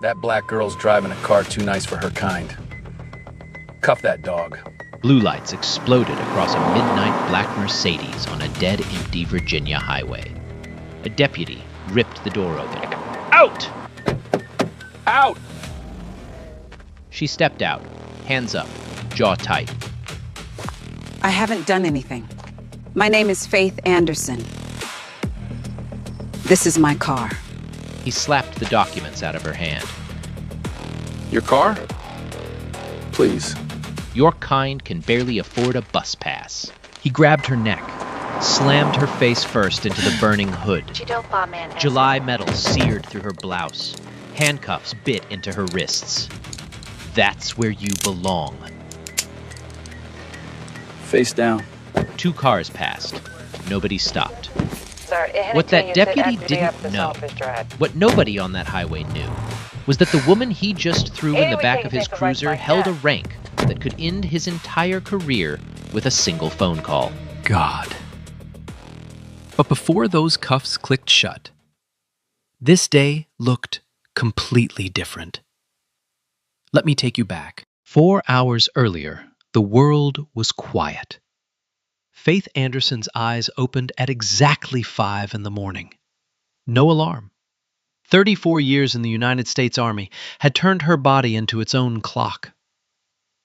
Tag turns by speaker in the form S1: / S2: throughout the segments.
S1: That black girl's driving a car too nice for her kind. Cuff that dog.
S2: Blue lights exploded across a midnight black Mercedes on a dead, empty Virginia highway. A deputy ripped the door open. Out!
S1: Out!
S2: She stepped out, hands up, jaw tight.
S3: I haven't done anything. My name is Faith Anderson. This is my car.
S2: He slapped the documents out of her hand.
S1: Your car? Please.
S2: Your kind can barely afford a bus pass. He grabbed her neck, slammed her face first into the burning hood. July metal seared through her blouse. Handcuffs bit into her wrists. That's where you belong.
S1: Face down.
S2: 2 cars passed. Nobody stopped.
S4: Sir,
S2: What that deputy didn't know, what nobody on that highway knew, was that the woman he just threw in the back of his cruiser held a rank that could end his entire career with a single phone call.
S5: God. But before those cuffs clicked shut, this day looked completely different. Let me take you back. 4 hours earlier, the world was quiet. Faith Anderson's eyes opened at exactly 5 in the morning. No alarm. 34 years in the United States Army had turned her body into its own clock.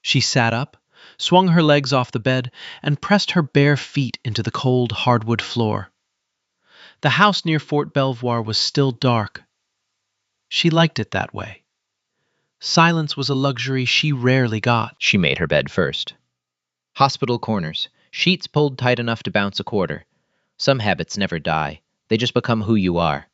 S5: She sat up, swung her legs off the bed, and pressed her bare feet into the cold hardwood floor. The house near Fort Belvoir was still dark. She liked it that way. Silence was a luxury she rarely got.
S2: She made her bed first. Hospital corners, sheets pulled tight enough to bounce a quarter. Some habits never die. They just become who you are.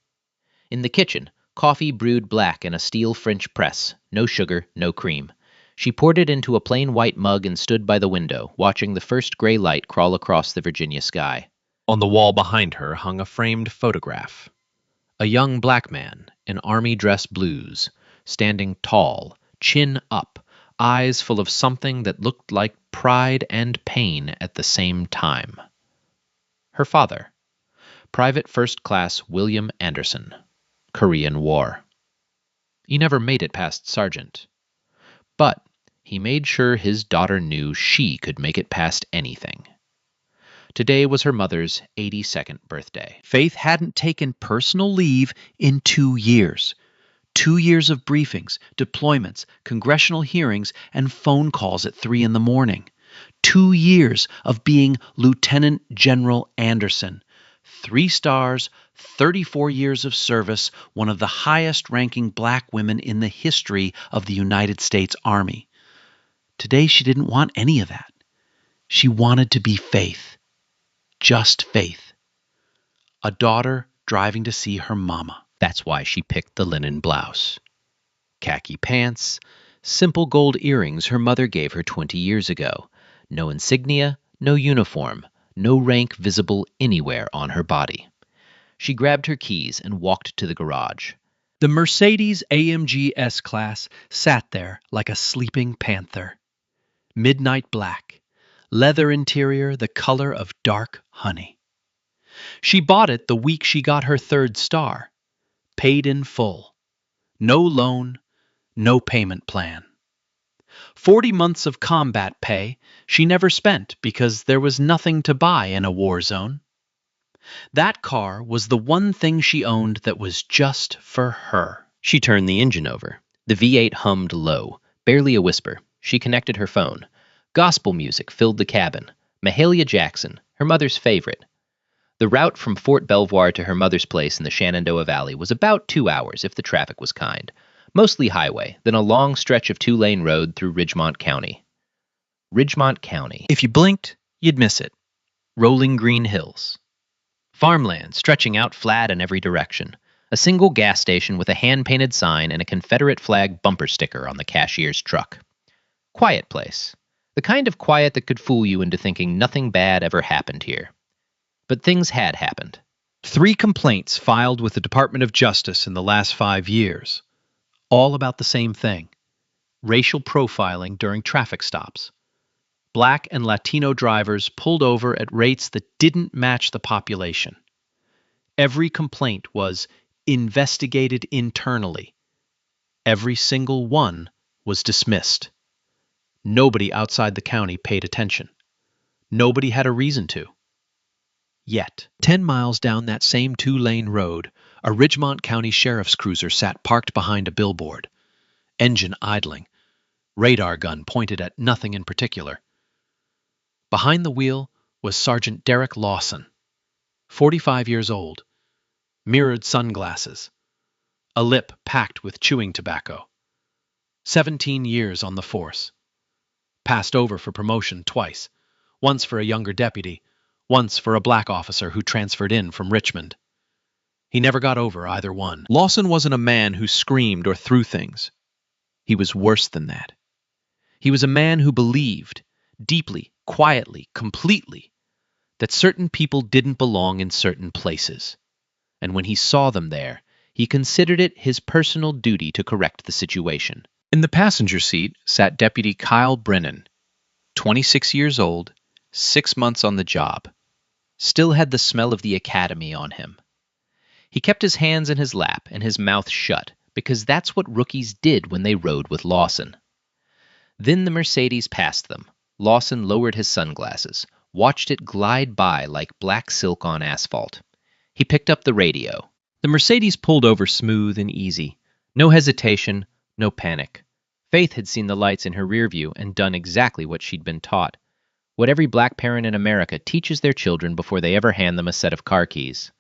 S2: In the kitchen, coffee brewed black in a steel French press. No sugar, no cream. She poured it into a plain white mug and stood by the window, watching the first gray light crawl across the Virginia sky. On the wall behind her hung a framed photograph. A young black man in army dress blues, standing tall, chin up, eyes full of something that looked like pride and pain at the same time. Her father, Private First Class William Anderson, Korean War. He never made it past sergeant. But he made sure his daughter knew she could make it past anything. Today was her mother's 82nd birthday. Faith hadn't taken personal leave in 2 years. 2 years of briefings, deployments, congressional hearings, and phone calls at 3 in the morning. 2 years of being Lieutenant General Anderson. 3 stars, 34 years of service, one of the highest-ranking black women in the history of the United States Army. Today she didn't want any of that. She wanted to be Faith. Just Faith. A daughter driving to see her mama. That's why she picked the linen blouse. Khaki pants, simple gold earrings her mother gave her 20 years ago. No insignia, no uniform, no rank visible anywhere on her body. She grabbed her keys and walked to the garage.
S5: The Mercedes AMG S-Class sat there like a sleeping panther. Midnight black, leather interior the color of dark honey. She bought it the week she got her 3rd star. Paid in full. No loan, no payment plan. 40 months of combat pay she never spent because there was nothing to buy in a war zone. That car was the one thing she owned that was just for her.
S2: She turned the engine over. The V8 hummed low, barely a whisper. She connected her phone. Gospel music filled the cabin. Mahalia Jackson, her mother's favorite. The route from Fort Belvoir to her mother's place in the Shenandoah Valley was about 2 hours if the traffic was kind. Mostly highway, then a long stretch of 2-lane road through Ridgemont County. Ridgemont County.
S5: If you blinked, you'd miss it. Rolling green hills.
S2: Farmland stretching out flat in every direction. A single gas station with a hand-painted sign and a Confederate flag bumper sticker on the cashier's truck. Quiet place. The kind of quiet that could fool you into thinking nothing bad ever happened here. But things had happened.
S5: 3 complaints filed with the Department of Justice in the last 5 years. All about the same thing. Racial profiling during traffic stops. Black and Latino drivers pulled over at rates that didn't match the population. Every complaint was investigated internally. Every single one was dismissed. Nobody outside the county paid attention. Nobody had a reason to. Yet, 10 miles down that same two-lane road, a Ridgemont County Sheriff's cruiser sat parked behind a billboard, engine idling, radar gun pointed at nothing in particular. Behind the wheel was Sergeant Derek Lawson, 45 years old, mirrored sunglasses, a lip packed with chewing tobacco, 17 years on the force, passed over for promotion twice, once for a younger deputy, once for a black officer who transferred in from Richmond. He never got over either one. Lawson wasn't a man who screamed or threw things. He was worse than that. He was a man who believed, deeply, quietly, completely, that certain people didn't belong in certain places. And when he saw them there, he considered it his personal duty to correct the situation. In the passenger seat sat Deputy Kyle Brennan, 26 years old, 6 months on the job. Still had the smell of the academy on him. He kept his hands in his lap and his mouth shut, because that's what rookies did when they rode with Lawson. Then the Mercedes passed them. Lawson lowered his sunglasses, watched it glide by like black silk on asphalt. He picked up the radio. The Mercedes pulled over smooth and easy. No hesitation, no panic. Faith had seen the lights in her rear view and done exactly what she'd been taught. What every black parent in America teaches their children before they ever hand them a set of car keys.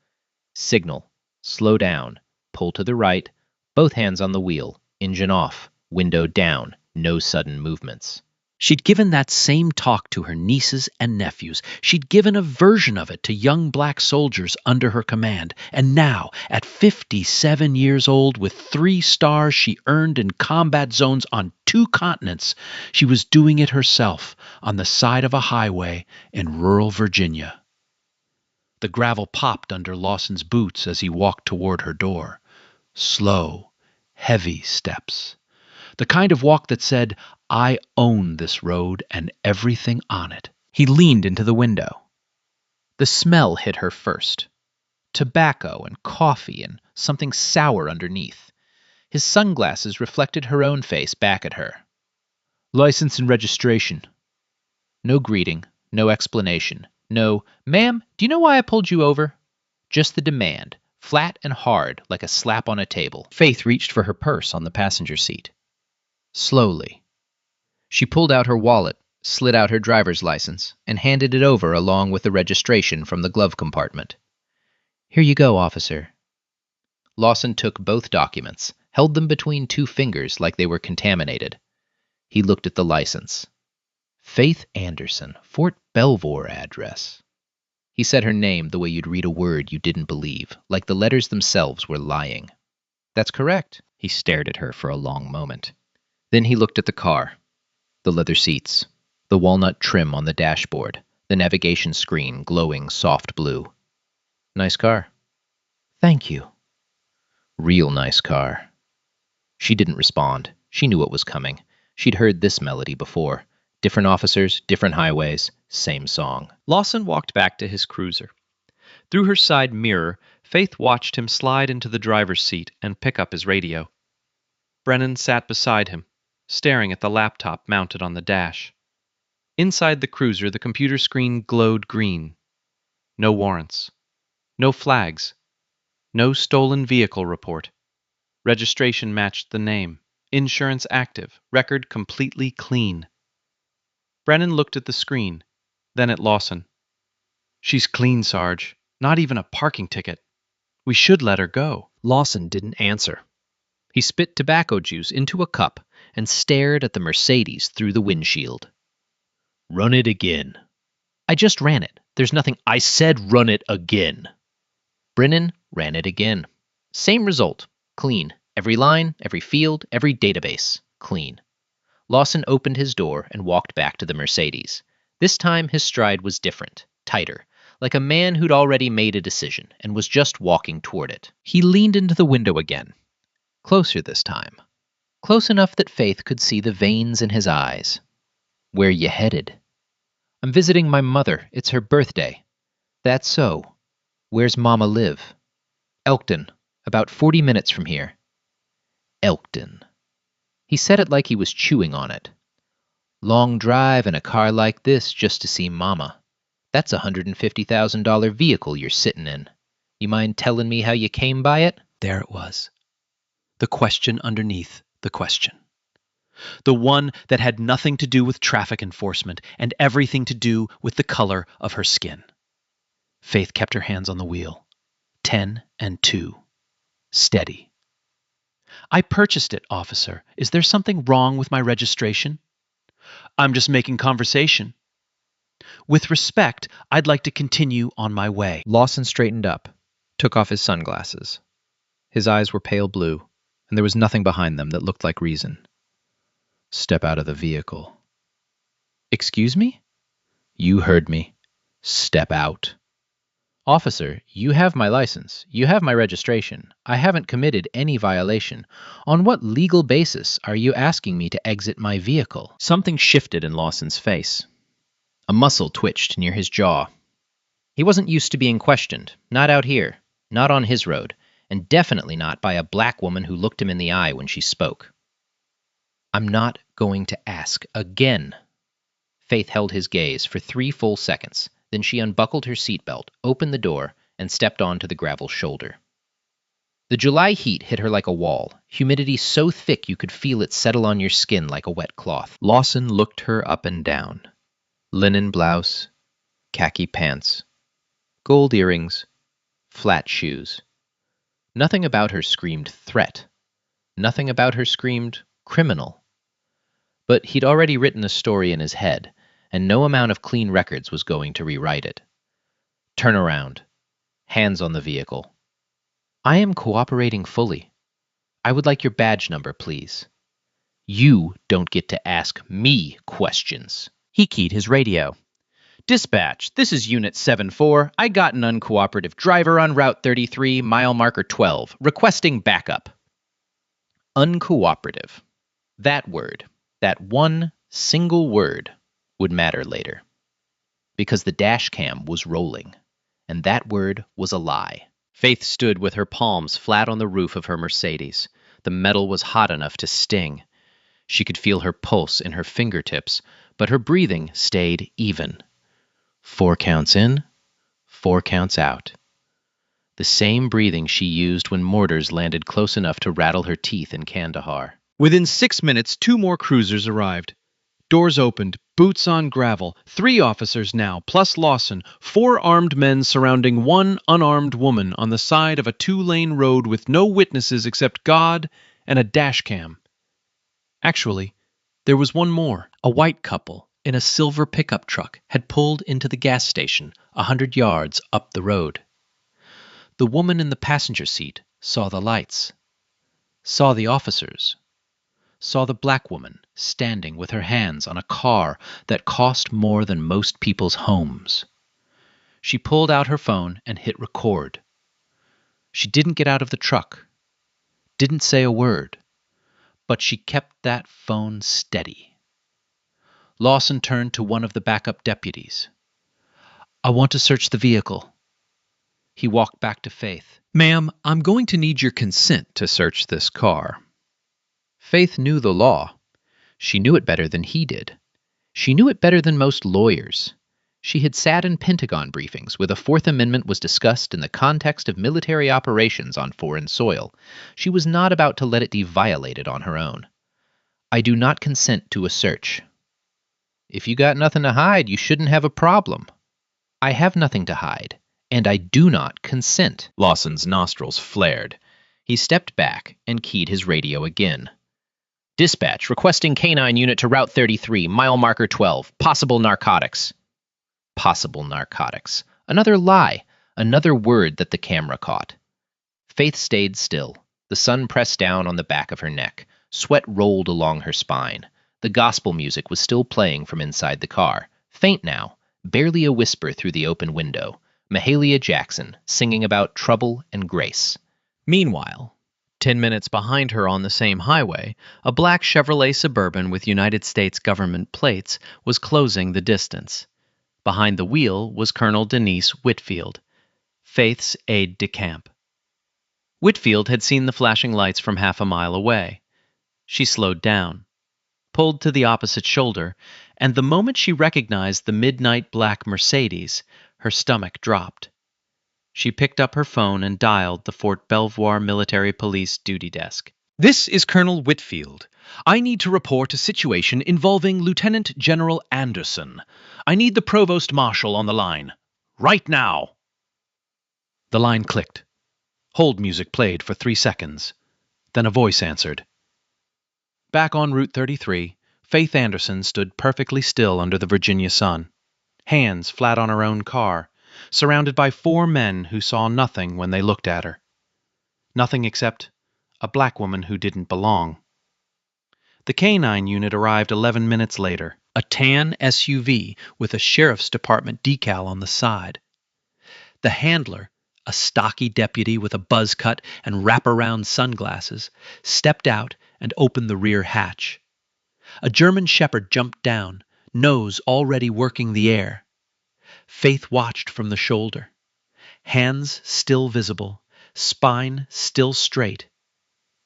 S5: Signal. Slow down. Pull to the right. Both hands on the wheel. Engine off. Window down. No sudden movements. She'd given that same talk to her nieces and nephews. She'd given a version of it to young black soldiers under her command. And now, at 57 years old, with 3 stars she earned in combat zones on 2 continents, she was doing it herself on the side of a highway in rural Virginia. The gravel popped under Lawson's boots as he walked toward her door. Slow, heavy steps. The kind of walk that said, "I own this road and everything on it." He leaned into the window. The smell hit her first. Tobacco and coffee and something sour underneath. His sunglasses reflected her own face back at her. License and registration. No greeting, no explanation. No, "Ma'am, do you know why I pulled you over?" Just the demand, flat and hard like a slap on a table. Faith reached for her purse on the passenger seat. Slowly. She pulled out her wallet, slid out her driver's license, and handed it over along with the registration from the glove compartment. "Here you go, officer." Lawson took both documents, held them between 2 fingers like they were contaminated. He looked at the license. Faith Anderson, Fort Belvoir address. He said her name the way you'd read a word you didn't believe, like the letters themselves were lying. "That's correct." He stared at her for a long moment. Then he looked at the car. The leather seats, the walnut trim on the dashboard, the navigation screen glowing soft blue. "Nice car." "Thank you." "Real nice car." She didn't respond. She knew what was coming. She'd heard this melody before. Different officers, different highways, same song. Lawson walked back to his cruiser. Through her side mirror, Faith watched him slide into the driver's seat and pick up his radio. Brennan sat beside him, staring at the laptop mounted on the dash. Inside the cruiser, the computer screen glowed green. No warrants. No flags. No stolen vehicle report. Registration matched the name. Insurance active. Record completely clean. Brennan looked at the screen, then at Lawson. "She's clean, Sarge. Not even a parking ticket. We should let her go." Lawson didn't answer. He spit tobacco juice into a cup and stared at the Mercedes through the windshield. "Run it again." "I just ran it. There's nothing—" "I said run it again." Brennan ran it again. Same result. Clean. Every line, every field, every database. Clean. Lawson opened his door and walked back to the Mercedes. This time his stride was different, tighter, like a man who'd already made a decision and was just walking toward it. He leaned into the window again. Closer this time. Close enough that Faith could see the veins in his eyes. "Where you headed?" "I'm visiting my mother. It's her birthday." "That's so. Where's Mama live?" "Elkton. About 40 minutes from here." Elkton.
S2: He said it like he was chewing on it. Long drive in a car like this just to see Mama. That's a $150,000 vehicle you're sitting in. You mind telling me how you came by it?
S5: There it was. The question underneath the question. The one that had nothing to do with traffic enforcement and everything to do with the color of her skin. Faith kept her hands on the wheel. 10 and 2. Steady. I purchased it, officer. Is there something wrong with my registration? I'm just making conversation. With respect, I'd like to continue on my way.
S2: Lawson straightened up, took off his sunglasses. His eyes were pale blue, and there was nothing behind them that looked like reason. Step out of the vehicle. Excuse me? You heard me. Step out. Officer, you have my license. You have my registration. I haven't committed any violation. On what legal basis are you asking me to exit my vehicle? Something shifted in Lawson's face. A muscle twitched near his jaw. He wasn't used to being questioned, not out here, not on his road, and definitely not by a black woman who looked him in the eye when she spoke. I'm not going to ask again. Faith held his gaze for 3 full seconds. Then she unbuckled her seatbelt, opened the door, and stepped onto the gravel shoulder. The July heat hit her like a wall, humidity so thick you could feel it settle on your skin like a wet cloth. Lawson looked her up and down. Linen blouse, khaki pants, gold earrings, flat shoes. Nothing about her screamed threat. Nothing about her screamed criminal. But he'd already written a story in his head, and no amount of clean records was going to rewrite it. Turn around. Hands on the vehicle. I am cooperating fully. I would like your badge number, please. You don't get to ask me questions. He keyed his radio. Dispatch, this is Unit 7-4. I got an uncooperative driver on Route 33, mile marker 12, requesting backup. Uncooperative. That word, that one single word, would matter later. Because the dash cam was rolling, and that word was a lie. Faith stood with her palms flat on the roof of her Mercedes. The metal was hot enough to sting. She could feel her pulse in her fingertips, but her breathing stayed even. 4 counts in, 4 counts out. The same breathing she used when mortars landed close enough to rattle her teeth in Kandahar.
S5: Within 6 minutes, 2 more cruisers arrived. Doors opened, boots on gravel, 3 officers now, plus Lawson, 4 armed men surrounding 1 unarmed woman on the side of a 2-lane road with no witnesses except God and a dash cam. Actually, there was one more. A white couple in a silver pickup truck had pulled into the gas station 100 yards up the road. The woman in the passenger seat saw the lights, saw the officers, saw the black woman standing with her hands on a car that cost more than most people's homes. She pulled out her phone and hit record. She didn't get out of the truck, didn't say a word, but she kept that phone steady. Lawson turned to one of the backup deputies. I want to search the vehicle. He walked back to Faith. Ma'am, I'm going to need your consent to search this car. Faith knew the law. She knew it better than he did. She knew it better than most lawyers. She had sat in Pentagon briefings where the Fourth Amendment was discussed in the context of military operations on foreign soil. She was not about to let it be violated on her own. I do not consent to a search. If you got nothing to hide, you shouldn't have a problem. I have nothing to hide, and I do not consent. Lawson's nostrils flared. He stepped back and keyed his radio again. Dispatch, requesting K-9 unit to Route 33, mile marker 12. Possible narcotics. Possible narcotics. Another lie. Another word that the camera caught. Faith stayed still. The sun pressed down on the back of her neck. Sweat rolled along her spine. The gospel music was still playing from inside the car. Faint now, barely a whisper through the open window. Mahalia Jackson, singing about trouble and grace. Meanwhile, 10 minutes behind her on the same highway, a black Chevrolet Suburban with United States government plates was closing the distance. Behind the wheel was Colonel Denise Whitfield, Faith's aide-de-camp. Whitfield had seen the flashing lights from half a mile away.
S2: She slowed down, pulled to the opposite shoulder, and the moment she recognized the midnight black Mercedes, her stomach dropped. She picked up her phone and dialed the Fort Belvoir Military Police duty desk.
S5: This is Colonel Whitfield. I need to report a situation involving Lieutenant General Anderson. I need the Provost Marshal on the line. Right now. The line clicked. Hold music played for 3 seconds. Then a voice answered. Back on Route 33, Faith Anderson stood perfectly still under the Virginia sun, hands flat on her own car, surrounded by 4 men who saw nothing when they looked at her. Nothing except a black woman who didn't belong. The K-9 unit arrived 11 minutes later, a tan SUV with a sheriff's department decal on the side. The handler, a stocky deputy with a buzz cut and wraparound sunglasses, stepped out and opened the rear hatch. A German shepherd jumped down, nose already working the air. Faith watched from the shoulder. Hands still visible, spine still straight.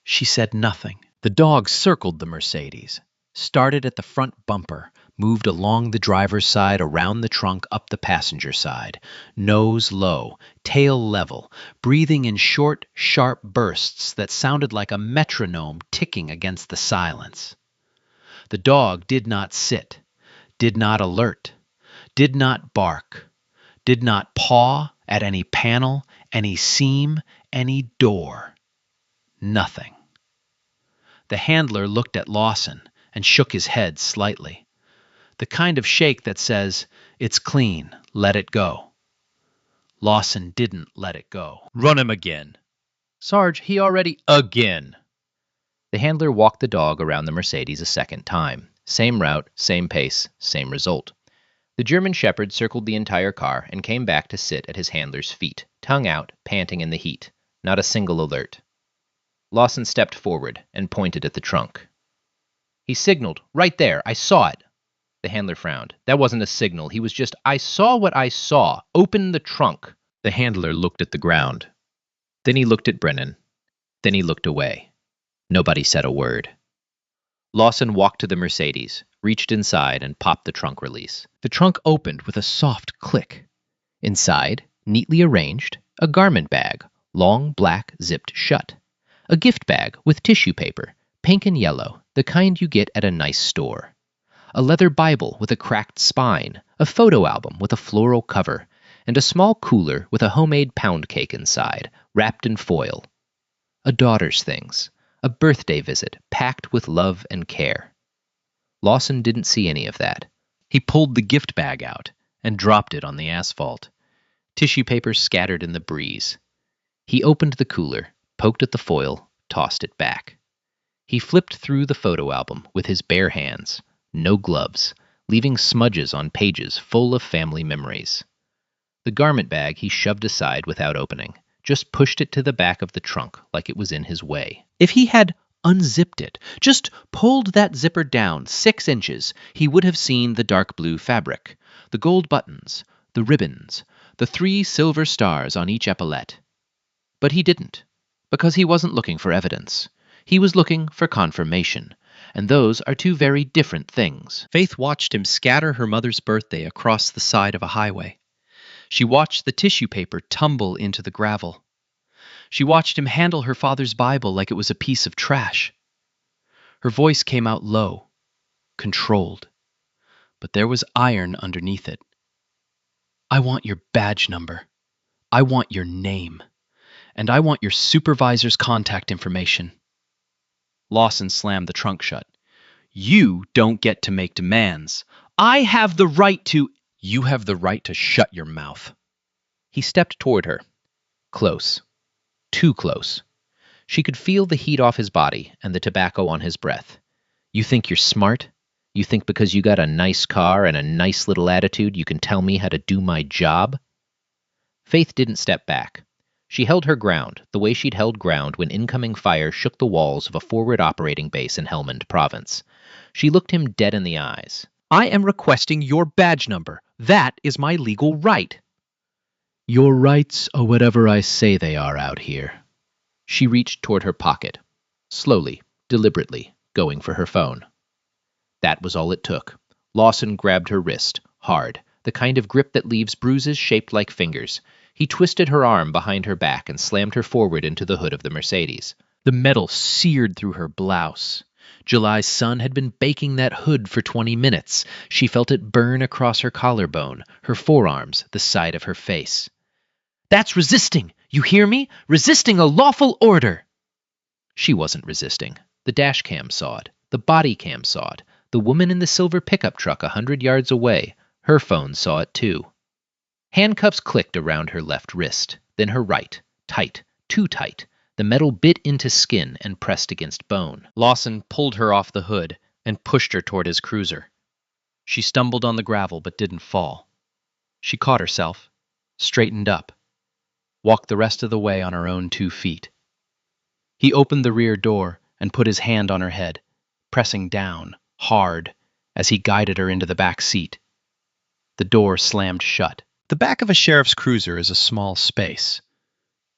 S5: She said nothing. The dog circled the Mercedes, started at the front bumper, moved along the driver's side, around the trunk, up the passenger side, nose low, tail level, breathing in short, sharp bursts that sounded like a metronome ticking against the silence. The dog did not sit, did not alert, did not bark, did not paw at any panel, any seam, any door. Nothing. The handler looked at Lawson and shook his head slightly. The kind of shake that says, "It's clean, let it go." Lawson didn't let it go.
S2: Run him again. Sarge, he already... Again. The handler walked the dog around the Mercedes a second time. Same route, same pace, same result. The German shepherd circled the entire car and came back to sit at his handler's feet, tongue out, panting in the heat. Not a single alert. Lawson stepped forward and pointed at the trunk. He signaled, "Right there, I saw it." The handler frowned. That wasn't a signal. He was just, "I saw what I saw. Open the trunk." The handler looked at the ground. Then he looked at Brennan. Then he looked away. Nobody said a word. Lawson walked to the Mercedes, reached inside, and popped the trunk release. The trunk opened with a soft click. Inside, neatly arranged, a garment bag, long, black, zipped shut. A gift bag with tissue paper, pink and yellow, the kind you get at a nice store. A leather Bible with a cracked spine, a photo album with a floral cover, and a small cooler with a homemade pound cake inside, wrapped in foil. A daughter's things, a birthday visit packed with love and care. Lawson didn't see any of that. He pulled the gift bag out and dropped it on the asphalt. Tissue paper scattered in the breeze. He opened the cooler, poked at the foil, tossed it back. He flipped through the photo album with his bare hands, no gloves, leaving smudges on pages full of family memories. The garment bag he shoved aside without opening, just pushed it to the back of the trunk like it was in his way. If he had unzipped it, just pulled that zipper down 6 inches, he would have seen the dark blue fabric, the gold buttons, the ribbons, the 3 silver stars on each epaulette. But he didn't, because he wasn't looking for evidence. He was looking for confirmation, and those are 2 very different things. Faith watched him scatter her mother's birthday across the side of a highway. She watched the tissue paper tumble into the gravel. She watched him handle her father's Bible like it was a piece of trash. Her voice came out low, controlled, but there was iron underneath it. "I want your badge number. I want your name. And I want your supervisor's contact information." Lawson slammed the trunk shut. "You don't get to make demands. I have the right to..." "You have the right to shut your mouth." He stepped toward her. Close. Too close. She could feel the heat off his body and the tobacco on his breath. "You think you're smart? You think because you got a nice car and a nice little attitude you can tell me how to do my job?" Faith didn't step back. She held her ground, the way she'd held ground when incoming fire shook the walls of a forward operating base in Helmand Province. She looked him dead in the eyes. "I am requesting your badge number. That is my legal right." "Your rights are whatever I say they are out here." She reached toward her pocket. Slowly, deliberately, going for her phone. That was all it took. Lawson grabbed her wrist, hard, the kind of grip that leaves bruises shaped like fingers. He twisted her arm behind her back and slammed her forward into the hood of the Mercedes. The metal seared through her blouse. July's sun had been baking that hood for 20 minutes. She felt it burn across her collarbone, her forearms, the side of her face. "That's resisting! You hear me? Resisting a lawful order!" She wasn't resisting. The dash cam saw it. The body cam saw it. The woman in the silver pickup truck 100 yards away, her phone saw it too. Handcuffs clicked around her left wrist, then her right, tight, too tight. The metal bit into skin and pressed against bone. Lawson pulled her off the hood and pushed her toward his cruiser. She stumbled on the gravel but didn't fall. She caught herself, straightened up, walked the rest of the way on her own 2 feet. He opened the rear door and put his hand on her head, pressing down, hard, as he guided her into the back seat. The door slammed shut. The back of a sheriff's cruiser is a small space.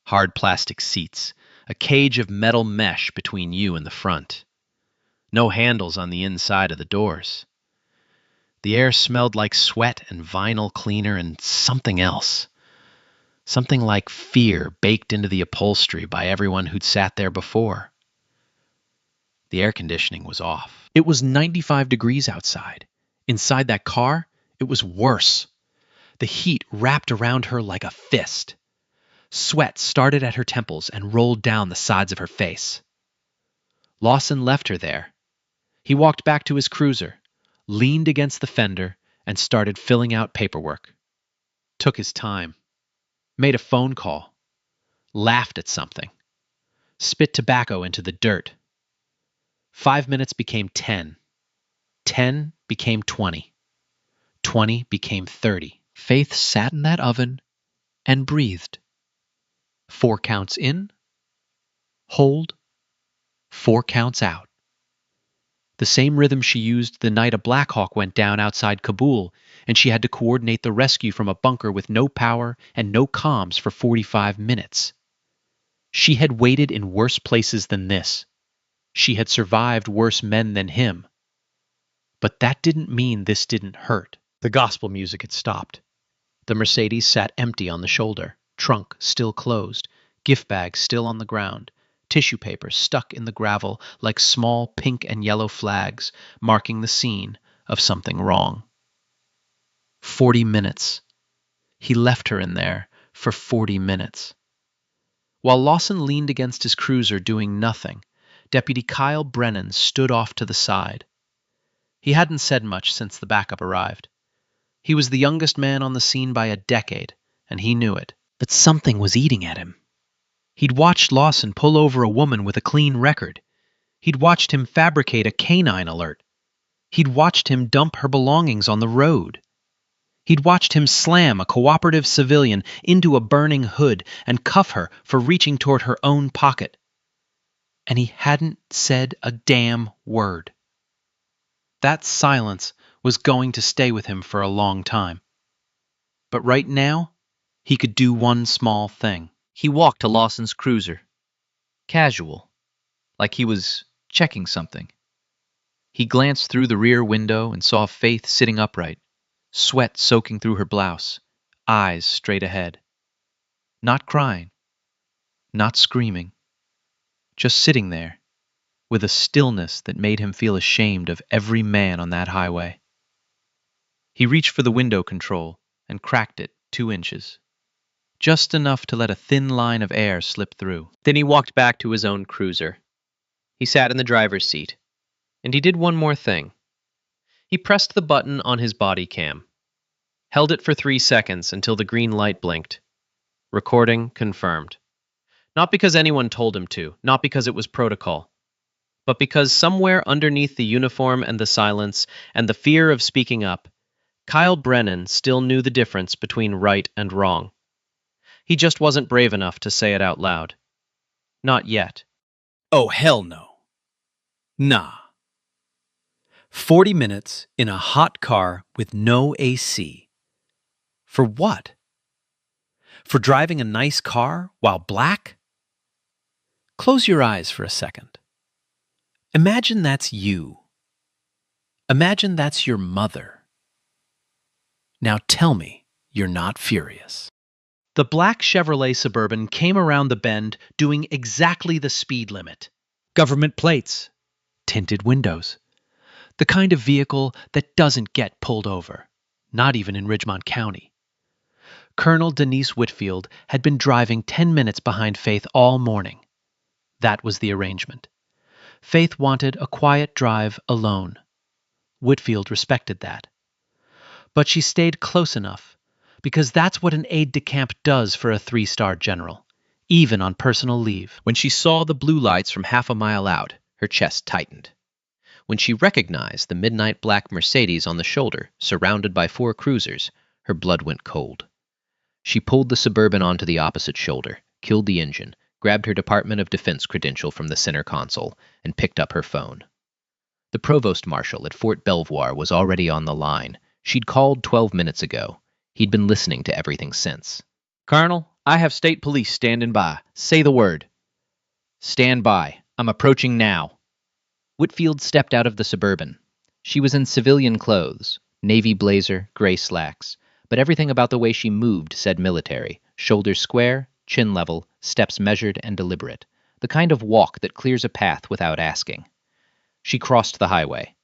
S2: Hard plastic seats, a cage of metal mesh between you and the front. No handles on the inside of the doors. The air smelled like sweat and vinyl cleaner and something else. Something like fear baked into the upholstery by everyone who'd sat there before. The air conditioning was off. It was 95 degrees outside. Inside that car, it was worse. The heat wrapped around her like a fist. Sweat started at her temples and rolled down the sides of her face. Lawson left her there. He walked back to his cruiser, leaned against the fender, and started filling out paperwork. Took his time. Made a phone call. Laughed at something. Spit tobacco into the dirt. 5 minutes became 10. 10 became 20. 20 became 30. Faith sat in that oven and breathed. 4 counts in, hold, 4 counts out. The same rhythm she used the night a Black Hawk went down outside Kabul, and she had to coordinate the rescue from a bunker with no power and no comms for 45 minutes. She had waited in worse places than this. She had survived worse men than him. But that didn't mean this didn't hurt. The gospel music had stopped. The Mercedes sat empty on the shoulder, trunk still closed, gift bag still on the ground, tissue paper stuck in the gravel like small pink and yellow flags marking the scene of something wrong. 40 minutes. He left her in there for 40 minutes. While Lawson leaned against his cruiser doing nothing, Deputy Kyle Brennan stood off to the side. He hadn't said much since the backup arrived. He was the youngest man on the scene by a decade, and he knew it. But something was eating at him. He'd watched Lawson pull over a woman with a clean record. He'd watched him fabricate a canine alert. He'd watched him dump her belongings on the road. He'd watched him slam a cooperative civilian into a burning hood and cuff her for reaching toward her own pocket. And he hadn't said a damn word. That silence was going to stay with him for a long time. But right now, he could do one small thing. He walked to Lawson's cruiser. Casual, like he was checking something. He glanced through the rear window and saw Faith sitting upright, sweat soaking through her blouse, eyes straight ahead. Not crying, not screaming, just sitting there, with a stillness that made him feel ashamed of every man on that highway. He reached for the window control and cracked it 2 inches. Just enough to let a thin line of air slip through. Then he walked back to his own cruiser. He sat in the driver's seat, and he did one more thing. He pressed the button on his body cam, held it for 3 seconds until the green light blinked. Recording confirmed. Not because anyone told him to, not because it was protocol, but because somewhere underneath the uniform and the silence and the fear of speaking up, Kyle Brennan still knew the difference between right and wrong. He just wasn't brave enough to say it out loud. Not yet.
S5: Oh, hell no. Nah. 40 minutes in a hot car with no AC. For what? For driving a nice car while black? Close your eyes for a second. Imagine that's you. Imagine that's your mother. Now tell me you're not furious.
S4: The black Chevrolet Suburban came around the bend doing exactly the speed limit. Government plates, tinted windows. The kind of vehicle that doesn't get pulled over, not even in Ridgemont County. Colonel Denise Whitfield had been driving 10 minutes behind Faith all morning. That was the arrangement. Faith wanted a quiet drive alone. Whitfield respected that. But she stayed close enough, because that's what an aide-de-camp does for a 3-star general, even on personal leave.
S2: When she saw the blue lights from half a mile out, her chest tightened. When she recognized the midnight black Mercedes on the shoulder, surrounded by 4 cruisers, her blood went cold. She pulled the Suburban onto the opposite shoulder, killed the engine, grabbed her Department of Defense credential from the center console, and picked up her phone. The provost marshal at Fort Belvoir was already on the line. She'd called 12 minutes ago. He'd been listening to everything since.
S4: Colonel, I have state police standing by. Say the word.
S2: Stand by. I'm approaching now. Whitfield stepped out of the Suburban. She was in civilian clothes, navy blazer, gray slacks, but everything about the way she moved said military, shoulders square, chin level, steps measured and deliberate, the kind of walk that clears a path without asking. She crossed the highway.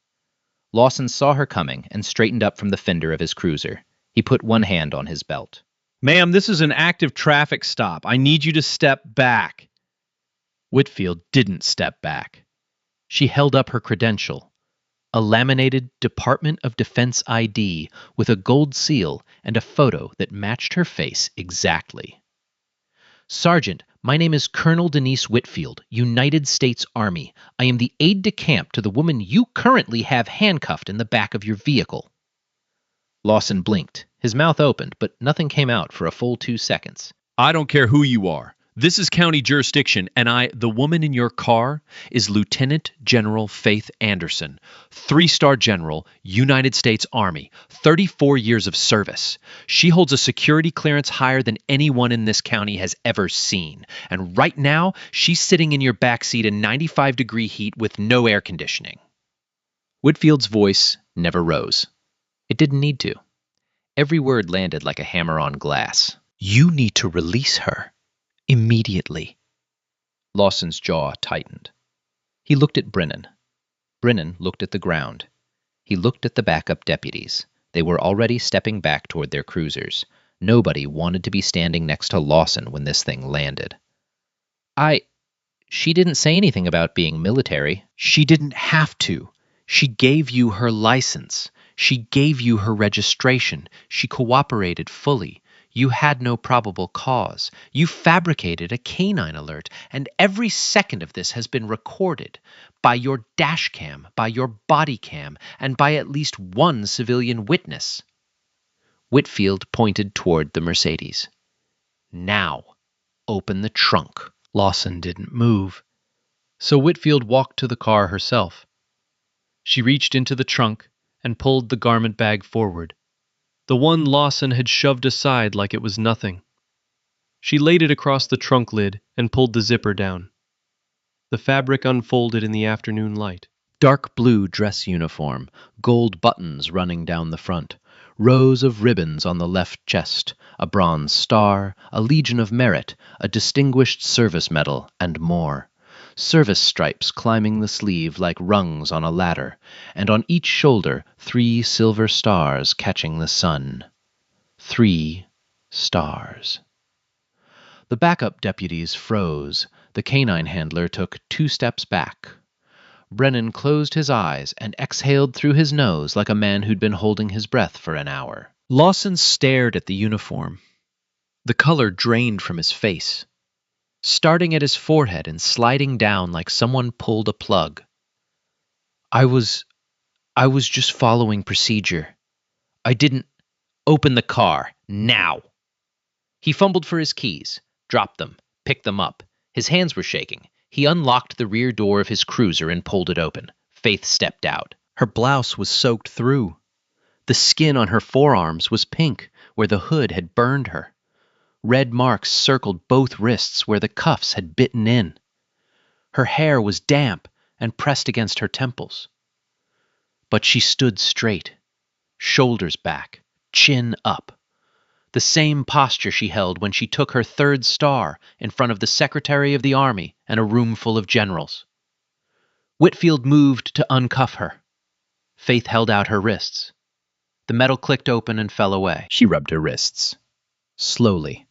S2: Lawson saw her coming and straightened up from the fender of his cruiser. He put one hand on his belt.
S4: Ma'am, this is an active traffic stop. I need you to step back. Whitfield didn't step back. She held up her credential, a laminated Department of Defense ID with a gold seal and a photo that matched her face exactly. Sergeant, my name is Colonel Denise Whitfield, United States Army. I am the aide-de-camp to the woman you currently have handcuffed in the back of your vehicle. Lawson blinked. His mouth opened, but nothing came out for a full 2 seconds.
S6: I don't care who you are. This is county jurisdiction, and the woman in your car is Lieutenant General Faith Anderson, 3-star general, United States Army, 34 years of service. She holds a security clearance higher than anyone in this county has ever seen. And right now, she's sitting in your backseat in 95-degree heat with no air conditioning.
S2: Whitfield's voice never rose. It didn't need to. Every word landed like a hammer on glass.
S4: You need to release her. Immediately.
S2: Lawson's jaw tightened. He looked at Brennan. Brennan looked at the ground. He looked at the backup deputies. They were already stepping back toward their cruisers. Nobody wanted to be standing next to Lawson when this thing landed. She didn't say anything about being military.
S4: She didn't have to. She gave you her license. She gave you her registration. She cooperated fully. You had no probable cause. You fabricated a canine alert, and every second of this has been recorded by your dash cam, by your body cam, and by at least one civilian witness. Whitfield pointed toward the Mercedes. Now, open the trunk.
S5: Lawson didn't move, so Whitfield walked to the car herself. She reached into the trunk and pulled the garment bag forward, the one Lawson had shoved aside like it was nothing. She laid it across the trunk lid and pulled the zipper down. The fabric unfolded in the afternoon light.
S2: Dark blue dress uniform, gold buttons running down the front, rows of ribbons on the left chest, a bronze star, a Legion of Merit, a Distinguished Service Medal, and more. Service stripes climbing the sleeve like rungs on a ladder, and on each shoulder 3 silver stars catching the sun. 3 stars. The backup deputies froze. The canine handler took 2 steps back. Brennan closed his eyes and exhaled through his nose like a man who'd been holding his breath for an hour.
S4: Lawson stared at the uniform. The color drained from his face, starting at his forehead and sliding down like someone pulled a plug. I was just following procedure. I didn't
S2: Open the car, now! He fumbled for his keys, dropped them, picked them up. His hands were shaking. He unlocked the rear door of his cruiser and pulled it open. Faith stepped out.
S4: Her blouse was soaked through. The skin on her forearms was pink, where the hood had burned her. Red marks circled both wrists where the cuffs had bitten in. Her hair was damp, and pressed against her temples. But she stood straight, shoulders back, chin up. The same posture she held when she took her 3rd star in front of the Secretary of the Army and a room full of generals. Whitfield moved to uncuff her. Faith held out her wrists. The metal clicked open and fell away.
S2: She rubbed her wrists, slowly.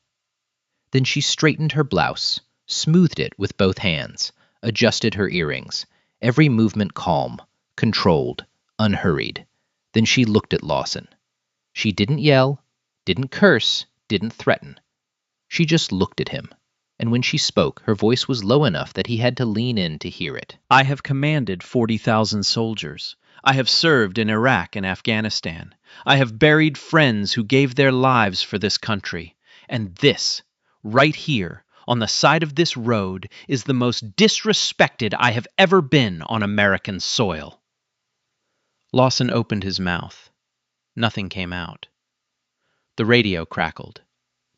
S2: Then she straightened her blouse, smoothed it with both hands, adjusted her earrings, every movement calm, controlled, unhurried. Then she looked at Lawson. She didn't yell, didn't curse, didn't threaten. She just looked at him, and when she spoke, her voice was low enough that he had to lean in to hear it.
S7: I have commanded 40,000 soldiers. I have served in Iraq and Afghanistan. I have buried friends who gave their lives for this country. And this, right here, on the side of this road, is the most disrespected I have ever been on American soil.
S4: Lawson opened his mouth. Nothing came out. The radio crackled.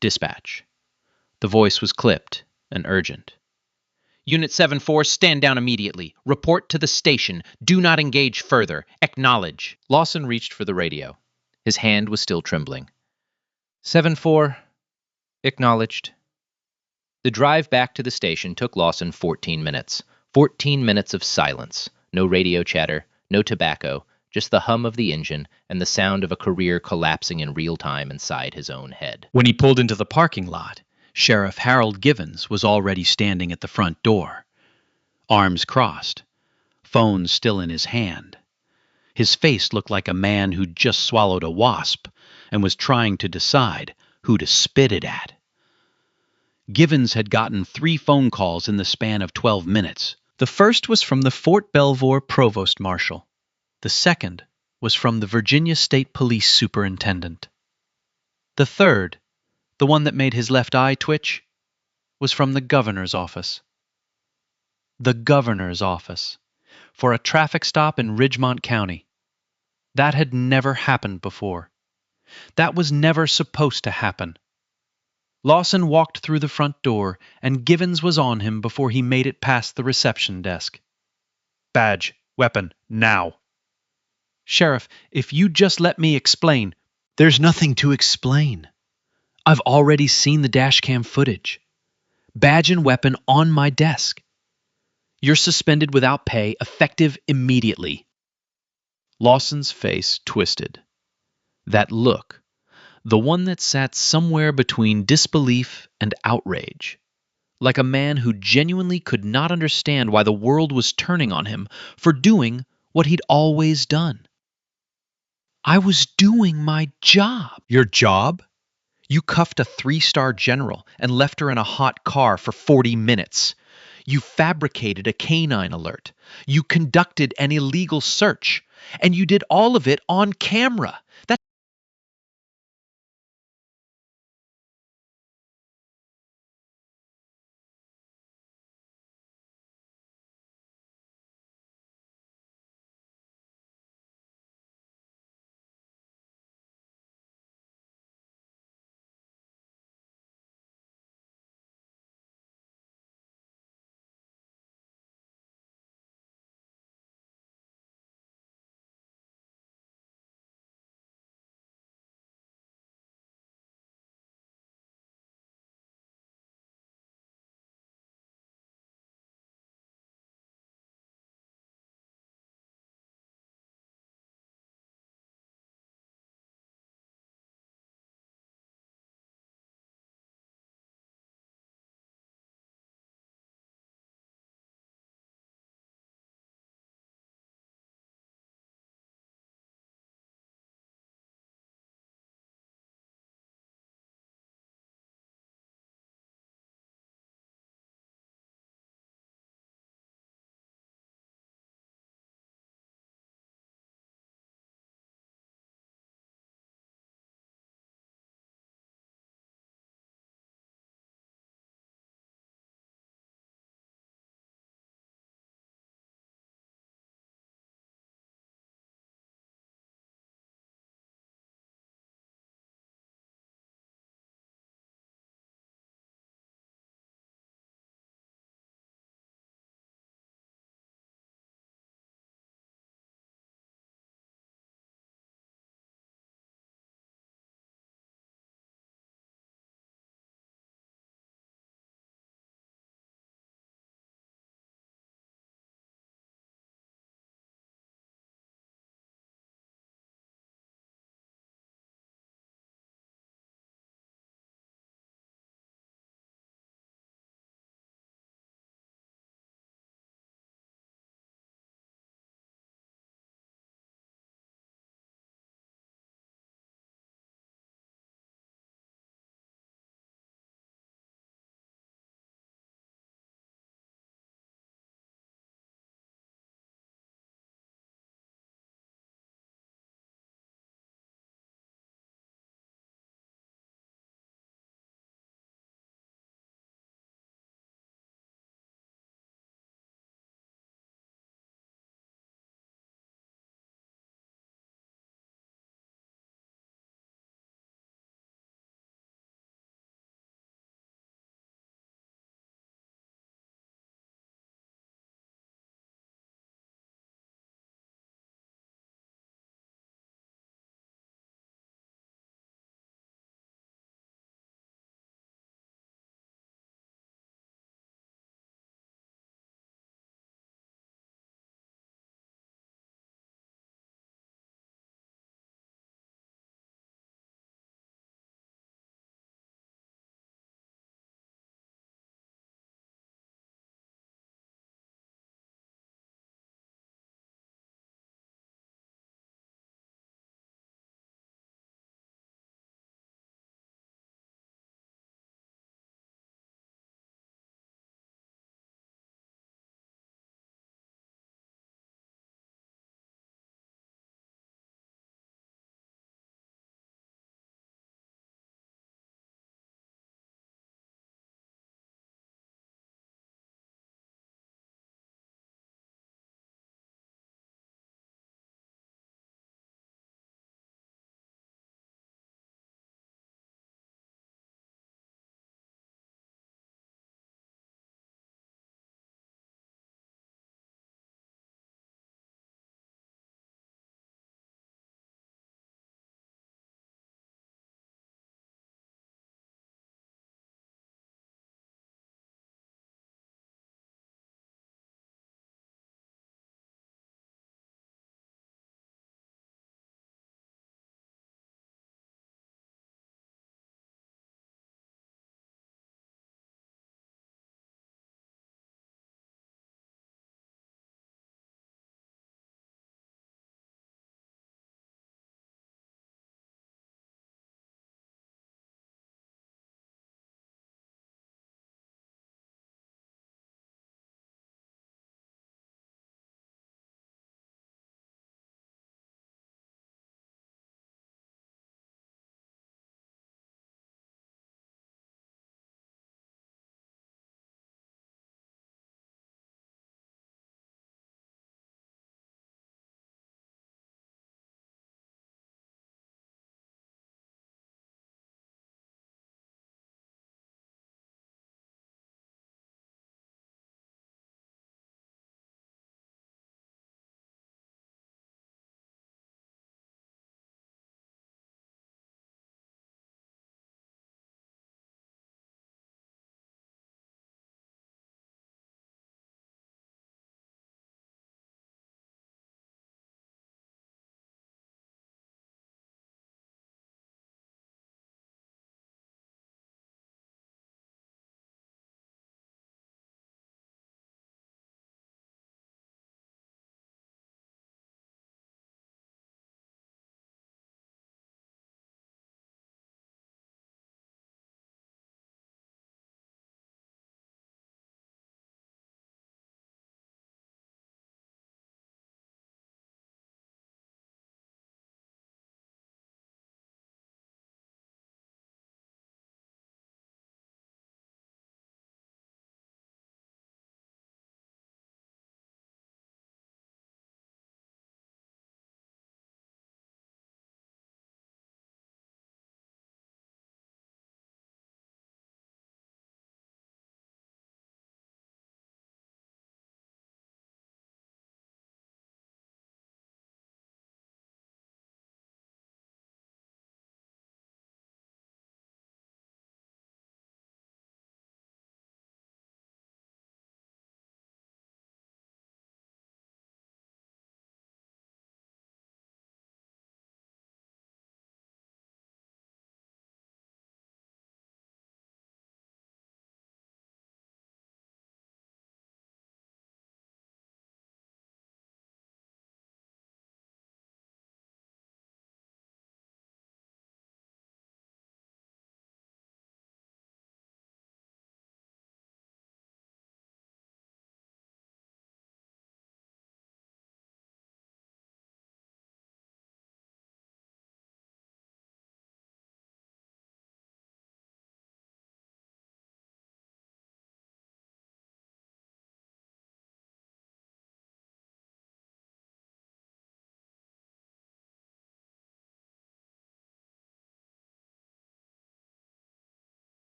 S4: Dispatch. The voice was clipped and urgent. Unit 7-4, stand down immediately. Report to the station. Do not engage further. Acknowledge.
S2: Lawson reached for the radio. His hand was still trembling. 7-4, acknowledged. The drive back to the station took Lawson 14 minutes. 14 minutes of silence. No radio chatter, no tobacco, just the hum of the engine and the sound of a career collapsing in real time inside his own head.
S7: When he pulled into the parking lot, Sheriff Harold Givens was already standing at the front door, arms crossed, phone still in his hand. His face looked like a man who'd just swallowed a wasp and was trying to decide who to spit it at. Givens had gotten 3 phone calls in the span of 12 minutes. The first was from the Fort Belvoir Provost Marshal. The second was from the Virginia State Police Superintendent. The third, the one that made his left eye twitch, was from the governor's office. The governor's office, for a traffic stop in Ridgemont County. That had never happened before. That was never supposed to happen. Lawson walked through the front door, and Givens was on him before he made it past the reception desk. Badge, weapon, now. Sheriff, if you just let me explain. There's nothing to explain. I've already seen the dashcam footage. Badge and weapon on my desk. You're suspended without pay, effective immediately. Lawson's face twisted. That look, the one that sat somewhere between disbelief and outrage, like a man who genuinely could not understand why the world was turning on him for doing what he'd always done. I was doing my job. Your job? You cuffed a 3-star general and left her in a hot car for 40 minutes. You fabricated a canine alert. You conducted an illegal search. And you did all of it on camera.